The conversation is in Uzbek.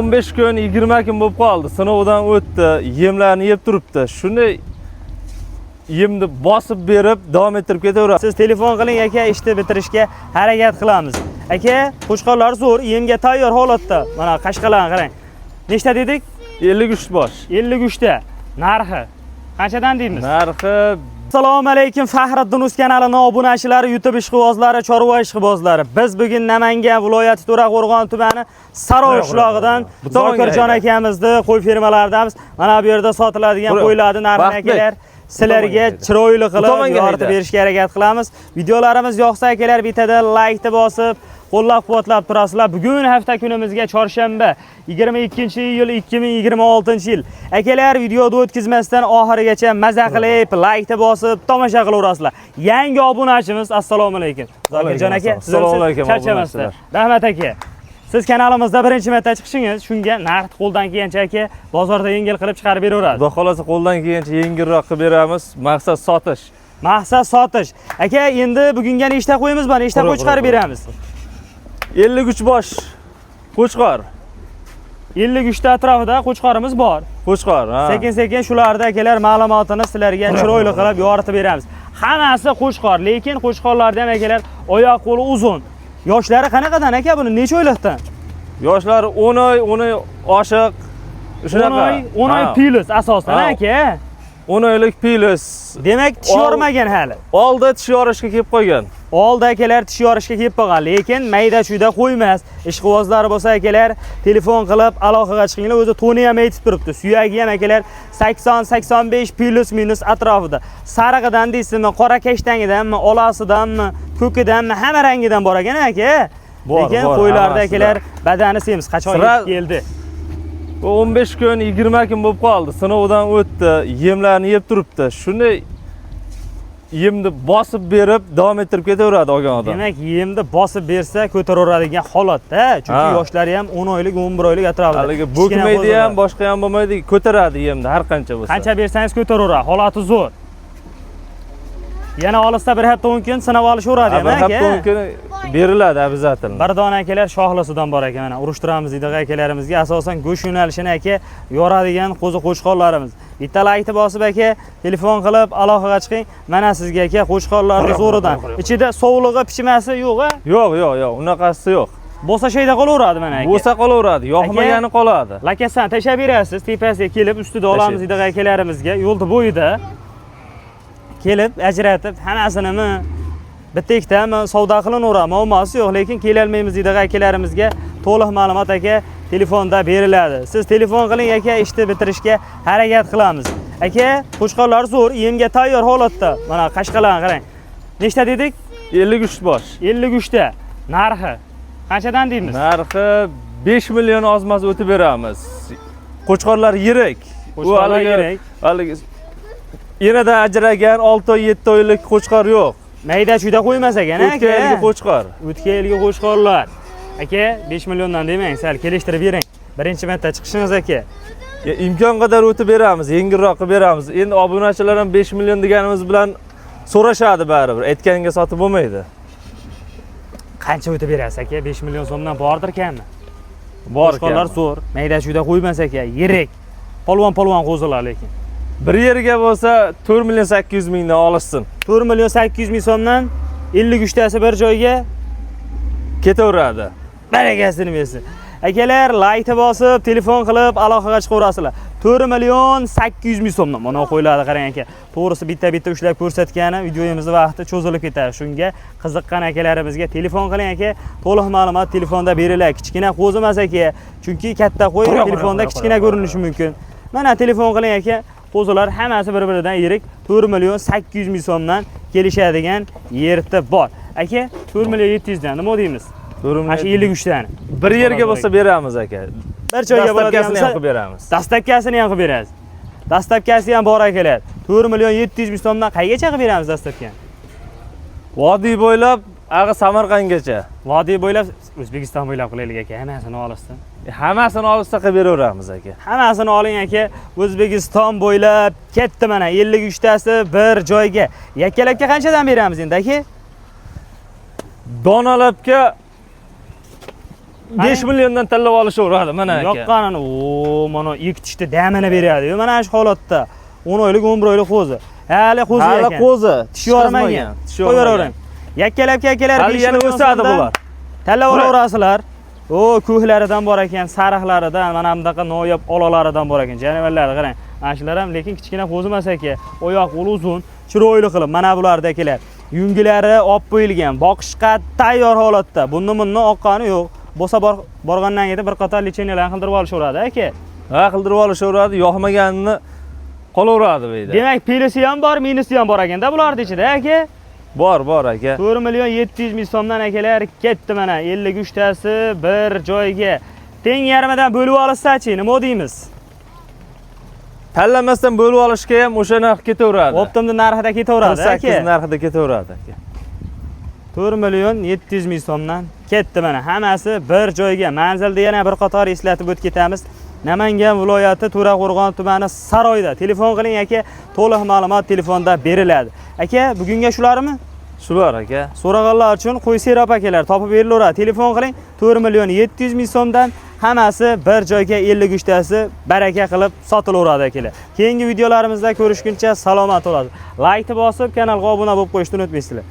15 kun, 20 kun bo'lib qoldi. Sinovdan o'tdi, yemlarni yeb turibdi. Shuni yemni bosib berib, davom ettirib ketaveradi. Siz telefon qiling aka, ishni bitirishga harakat qilamiz. Aka, qo'chqorlar zo'r, yemga tayyor holatda. Mana qashqalarni qarang. Nechta dedik? 53 bosh. 53 ta. Narxi qanchadan deymiz? Narxi Assalomu alaykum Faxriddin Uz kanalining obunachilari, YouTube ishqibozlari, chorva ishqibozlari. Biz bugun Namangan viloyati To'raqo'rg'on tumani Saroy qishlog'idan Zokirjon akamizni qo'y fermalaridamiz. Mana bu yerda sotiladigan qo'ylarning narxini akalar sizlarga chiroyli qilib yoritib berishga harakat qilamiz. Videolarimiz yoqsa akalar bitada like bosib, qo'llab-quvvatlab turasizlar. Bugun hafta kunimizga chorshanba 22-iyul 2026-yil. Akalar videoni o'tkazmasdan oxirigacha maza qilib, like bosib, tomosha qilaverasizlar. Yangi obunachimiz assalomu alaykum. Zokirjon aka, assalomu alaykum. Charchamasdan. Rahmat aka. Siz kanalimizda birinchi marta chiqishingiz, shunga narx qo'ldan kelgancha aka bozorda yengil qilib chiqarib beraveradi. Xudo xolasa qo'ldan kelgancha yengilroq qilib beramiz. Maqsad sotish. Maqsad sotish. Aka, endi bugunga nechta qo'yimiz bor? Nechta qo'y chiqarib beramiz? 53 bosh qo'chqor. 53 ta atrofida qo'chqorimiz bor. Qo'chqor, ha. Sekin-sekin shularda akalar ma'lumotini sizlarga chiroyli qilib yoritib beramiz. Hammasi qo'chqor, lekin qo'chqorlarda ham akalar oyoq qo'li uzun. Yoshlari qanaqadan aka buni? Necha oylikdan? Yoshlari 10 oy, 10 oy oshiq. Shunaqa. 10 oy pilis asosan aka. 10 oylik pilis. Demak, tish yormagan hali. Oldi tish yorishga kelib qo'ygan. Oldi akalar tish yorishga kelib qolgan, lekin mayda-chuyda qo'ymas. Ishqibozlar bo'lsa akalar telefon qilib aloqaga chiqinglar, o'zi toni ham aytib turibdi. Suyagi ham akalar 80-85 plus minus atrofida. Sarig'idan deysizmi, qora kashtangidanmi, olasidanmi, ko'kidanmi, hamma rangidan bor ekan aka. Lekin qo'ylarda akalar badani semiz, qachon keldi? 15 kun, 20 kun bo'lib qoldi. Sinovdan o'tdi, yemlarni yeb turibdi. Shuni yemni bosib berib, davom ettirib ketaveradi olgan odam. Demak, yemni bosib bersa ko'taraveradigan holatda, chunki yoshlari ham 10 oylik, 11 oylik atrofida. Haligi bo'kmaydi ham, boshqa ham bo'lmaydi, ko'taradi yemni har qancha bo'lsa. Qancha bersangiz ko'taraveradi, holati zo'r. Yana olisda bir hafta 10 kun sinab olishaveradi ham aka. Bir hafta 10 kun beriladi обязательно. Bir dona akalar shohlisidan bor ekan, mana urushtiramiz deydi akalarimizga. Asosan go'sht yo'nalishini aka yoradigan qo'zi-qo'chqorlarimiz. Bitta like bosib aka, telefon qilib aloqaga chiqing. Mana sizga aka qo'chqorlarning zo'ridan. Ichida sovulig'i, pichmasi yo'q-a? Yo'q, unaqasi yo'q. Bo'lsa shayda qolaveradi mana aka. Bo'lsa qolaveradi, yoqmagani qoladi. Lakasdan tashlab berasiz, tepasiga kelib ustida olamiz deydi akalarimizga. Yo'lda bo'yida kelib ajratib hammasini bitta ikkitami savdo qilaveradi, muammosi yo'q, lekin kela olmaymiz deydi akalarimizga to'liq ma'lumot aka telefonda beriladi. Siz telefon qiling aka, ishni bitirishga harakat qilamiz. Aka, qo'chqorlar zo'r, yemga tayyor holatda. Mana qashqalarni qarang. Nechta dedik? 53 bosh. 53 ta. Narxi qanchadan deymiz? Narxi 5 million ozmas o'tib beramiz. Qo'chqorlar yirik. Qo'chqorlar yirik. Haligi yanada ajragan 6 oy, 7 oylik qo'chqor yo'q. Mayda-chuyda qo'ymas ekan aka. O'tgan yilgi qo'chqor. O'tgan yilgi qo'chqorlar. Aka, 5 milliondan demang, sal kelishtirib bering. Birinchi marta chiqishingiz aka. Imkon qadar o'tib beramiz, yengilroq qilib beramiz. Endi obunachilar ham 5 million deganimiz bilan so'rashadi baribir. Aytganiga sotib bo'lmaydi. Qancha o'tib berasiz aka? 5 million so'mdan bordir kammi? Bor qo'chqorlar zo'r, mayda-chuyda qo'ymas aka, yirik. Polvon qo'zilar lekin. Bir yerga bo'lsa 4 million 800 mingdan olishsin. 4 million 800 ming so'mdan 53 tasi bir joyga ketaveradi. Barakasini bersin. Akalar, like bosib, telefon qilib aloqaga chiqaverasizlar. 4 million 800 ming so'mdan mana qo'yiladi, qarang aka. To'g'risi bitta-bitta ushlab ko'rsatgani videoyimizning vaqti cho'zilib ketadi. Shunga qiziqqan akalarimizga telefon qiling aka. To'liq ma'lumot telefonda beriladi. Kichkina qo'zi emas aka. Chunki katta qo'y telefonda kichkina ko'rinishi mumkin. Mana telefon qiling aka. Qo'zilar hammasi bir-biridan yirik, 4 million 800 ming so'mdan kelishadigan yerda bor. Aka, 4 million 700 dan nima deymiz? 53 tani. Bir yerga bo'lsa beramiz aka. Bir joyga dastlabkasini ham qilib beramiz. Dastlabkasini ham qilib berasiz. Dastlabkasi ham bor akalar. 4 million 700 ming so'mdan qaygacha qilib beramiz dastlabkani? Vodiy bo'ylab, Samarqandgacha. Vodiy bo'ylab, O'zbekiston bo'ylab qilaylik aka, hammasini olisdan. Hammasini olishsa qilib beraveramiz aka. Hammasini oling aka. O'zbekiston bo'ylab ketdi mana 53 tasi bir joyga. Yakkalabga qanchadan beramiz endi aka? Donalabga 5 milliondan tanlab olishaveradi mana aka. Yoqqanini, o mana 2 tishda damini beradi. Mana shu holatda 10 oylik 11 oylik qo'zi. Hali qo'zi ekan. Hali qo'zi. Tish yormagan. Qo'yavering. Yakkalab Hali yana o'sadi bular. Tanlab olaverasizlar. O ko'hlaridan bor ekan, sariqlaridan, mana bundaqa noyob olalaridan bor ekan. Janivorlar qarang. Mana shular ham lekin kichkina qo'zi emas aka. Oyoq qo'li uzun, chiroyli qilib mana bulardagilar. Yungilari olib qo'yilgan, boqishga tayyor holatda. Bundan oqqani yo'q. Bo'lsa borgandan keyin bir qator lichenyalarni qildirib olishaveradi aka. Ha, qildirib olishaveradi, yoqmaganini qolaveradi bu yerda. Demak, plusi ham bor, minusi ham bor ekanda bularning ichida aka. Bor aka. 4 million 700 ming so'mdan akalar ketdi mana 53 tasi bir joyga. Teng yarmidan bo'lib olsa-chi, nima deymiz? Tanlamasdan bo'lib olishga ham o'sha narx ketaveradi. Optimda narxida ketaveradi aka. 8 narxida ketaveradi aka. 4 million 700 ming so'mdan ketdi mana. Hammasi bir joyga. Manzilda yana bir qator eslatib o'tib ketamiz. Namangan viloyati To'raqo'rg'on tumani Saroyda. Telefon qiling aka, to'liq ma'lumot telefonda beriladi. Aka, bugunga shularmi? Shular aka. So'raganlar uchun Qo'y Serap akalar topib berilaveradi. Telefon qiling 4 million 700 ming so'mdan hammasi bir joyga 53 tasi baraka qilib sotilaveradi akalar. Keyingi videolarimizda ko'rishguncha salomat bo'lasiz. Like bosib, kanalga obuna bo'lib qo'yishni unutmaysizlar.